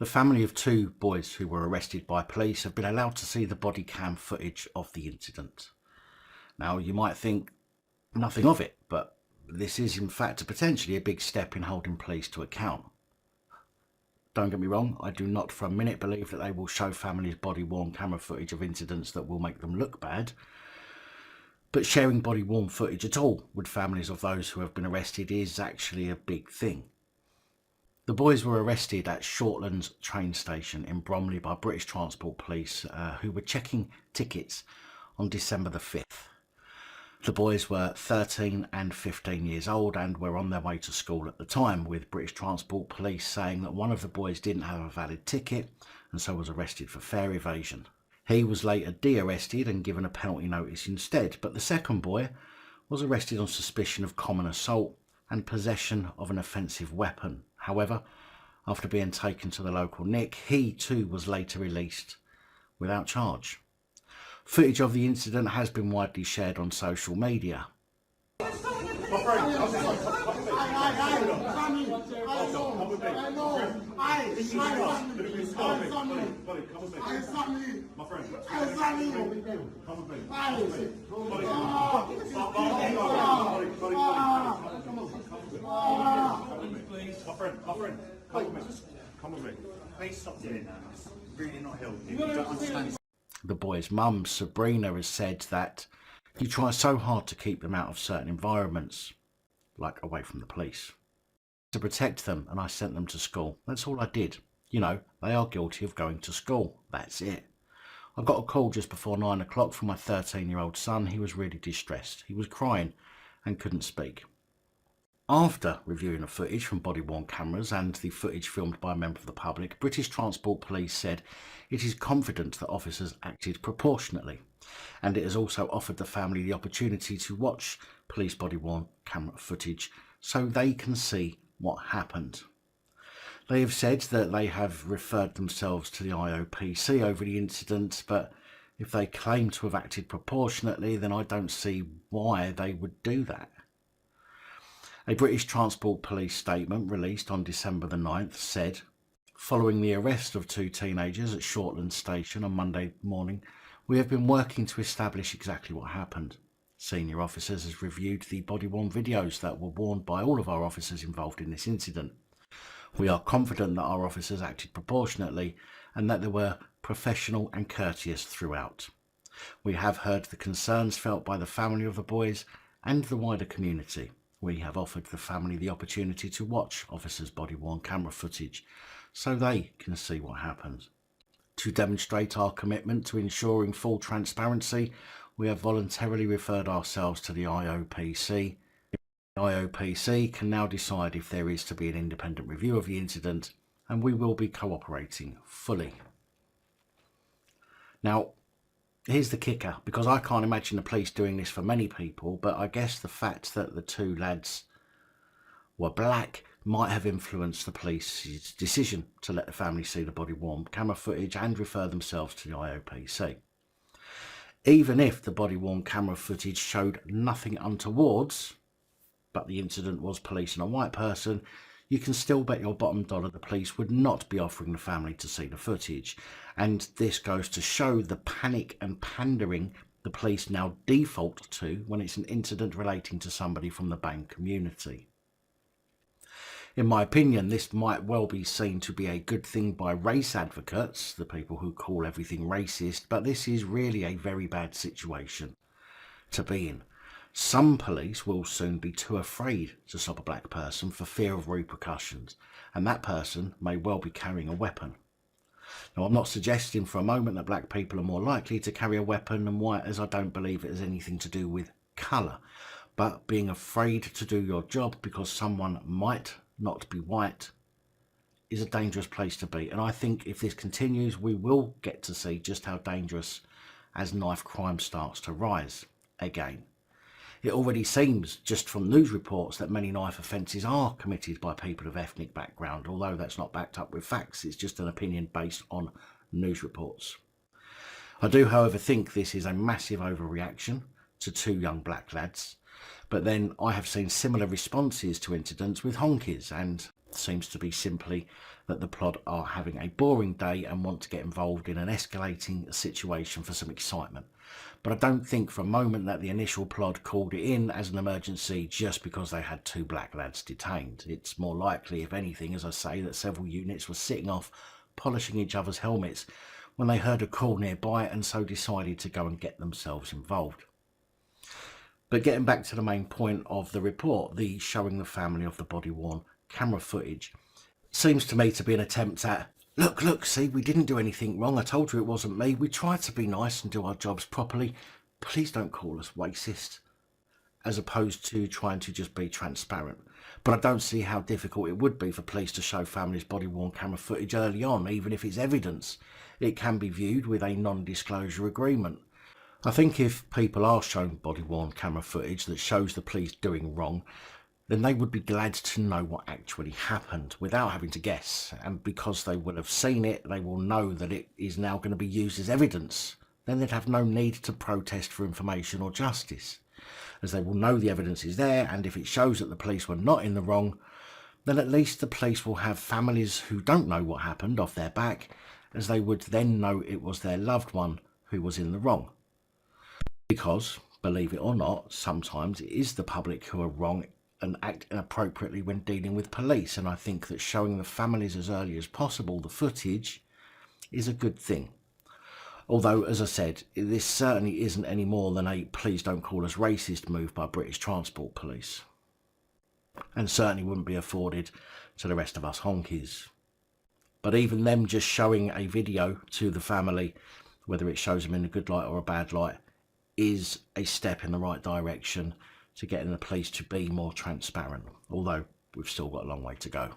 The family of two boys who were arrested by police have been allowed to see the body cam footage of the incident. Now, you might think nothing of it, but this is in fact potentially a big step in holding police to account. Don't get me wrong, I do not for a minute believe that they will show families body-worn camera footage of incidents that will make them look bad. But sharing body-worn footage at all with families of those who have been arrested is actually a big thing. The boys were arrested at Shortlands train station in Bromley by British Transport Police who were checking tickets on December the 5th. The boys were 13 and 15 years old and were on their way to school at the time, with British Transport Police saying that one of the boys didn't have a valid ticket and so was arrested for fare evasion. He was later de-arrested and given a penalty notice instead, but the second boy was arrested on suspicion of common assault and possession of an offensive weapon. However, after being taken to the local NIC, he too was later released without charge. Footage of the incident has been widely shared on social media. Come with me. Please stop doing that. It's really not helping. You don't understand. The boy's mum, Sabrina, has said that he tries so hard to keep them out of certain environments, like away from the police, to protect them, and I sent them to school. That's all I did. You know, they are guilty of going to school. That's it. I got a call just before 9 o'clock from my 13-year-old son. He was really distressed. He was crying and couldn't speak. After reviewing the footage from body-worn cameras and the footage filmed by a member of the public, British Transport Police said it is confident that officers acted proportionately, and it has also offered the family the opportunity to watch police body-worn camera footage so they can see what happened. They have said that they have referred themselves to the IOPC over the incident, but if they claim to have acted proportionately, then I don't see why they would do that. A British Transport Police statement released on December the 9th said, following the arrest of two teenagers at Shortlands Station on Monday morning, we have been working to establish exactly what happened. Senior officers have reviewed the body-worn videos that were worn by all of our officers involved in this incident. We are confident that our officers acted proportionately and that they were professional and courteous throughout. We have heard the concerns felt by the family of the boys and the wider community. We have offered the family the opportunity to watch officers' body-worn camera footage so they can see what happened. To demonstrate our commitment to ensuring full transparency, we have voluntarily referred ourselves to the IOPC. The IOPC can now decide if there is to be an independent review of the incident, and we will be cooperating fully. Now, here's the kicker, because I can't imagine the police doing this for many people, but I guess the fact that the two lads were black might have influenced the police's decision to let the family see the body-worn camera footage and refer themselves to the IOPC. Even if the body-worn camera footage showed nothing untowards, but the incident was police and a white person, you can still bet your bottom dollar the police would not be offering the family to see the footage. And this goes to show the panic and pandering the police now default to when it's an incident relating to somebody from the BAME community. In my opinion, this might well be seen to be a good thing by race advocates, the people who call everything racist, but this is really a very bad situation to be in. Some police will soon be too afraid to stop a black person for fear of repercussions, and that person may well be carrying a weapon. Now, I'm not suggesting for a moment that black people are more likely to carry a weapon than white, as I don't believe it has anything to do with colour, but being afraid to do your job because someone might not be white is a dangerous place to be, and I think if this continues we will get to see just how dangerous as knife crime starts to rise again. It already seems, just from news reports, that many knife offences are committed by people of ethnic background, although that's not backed up with facts, it's just an opinion based on news reports. I do, however, think this is a massive overreaction to two young black lads, but then I have seen similar responses to incidents with honkies, and seems to be simply that the plot are having a boring day and want to get involved in an escalating situation for some excitement. But I don't think for a moment that the initial plot called it in as an emergency just because they had 2 black lads detained. It's more likely, if anything, as I say, that several units were sitting off polishing each other's helmets when they heard a call nearby and so decided to go and get themselves involved. But getting back to the main point of the report, the showing the family of the body-worn camera footage, seems to me to be an attempt at, look, see, we didn't do anything wrong. I told you it wasn't me. We tried to be nice and do our jobs properly. Please don't call us racist. As opposed to trying to just be transparent. But I don't see how difficult it would be for police to show families body-worn camera footage early on, even if it's evidence. It can be viewed with a non-disclosure agreement. I think if people are shown body-worn camera footage that shows the police doing wrong, then they would be glad to know what actually happened without having to guess. And because they will have seen it, they will know that it is now going to be used as evidence. Then they'd have no need to protest for information or justice, as they will know the evidence is there, and if it shows that the police were not in the wrong, then at least the police will have families who don't know what happened off their back, as they would then know it was their loved one who was in the wrong. Because, believe it or not, sometimes it is the public who are wrong and act inappropriately when dealing with police, and I think that showing the families as early as possible the footage is a good thing. Although, as I said, this certainly isn't any more than a please don't call us racist move by British Transport Police, and certainly wouldn't be afforded to the rest of us honkies. But even them just showing a video to the family, whether it shows them in a good light or a bad light, is a step in the right direction to getting the police to be more transparent, although we've still got a long way to go.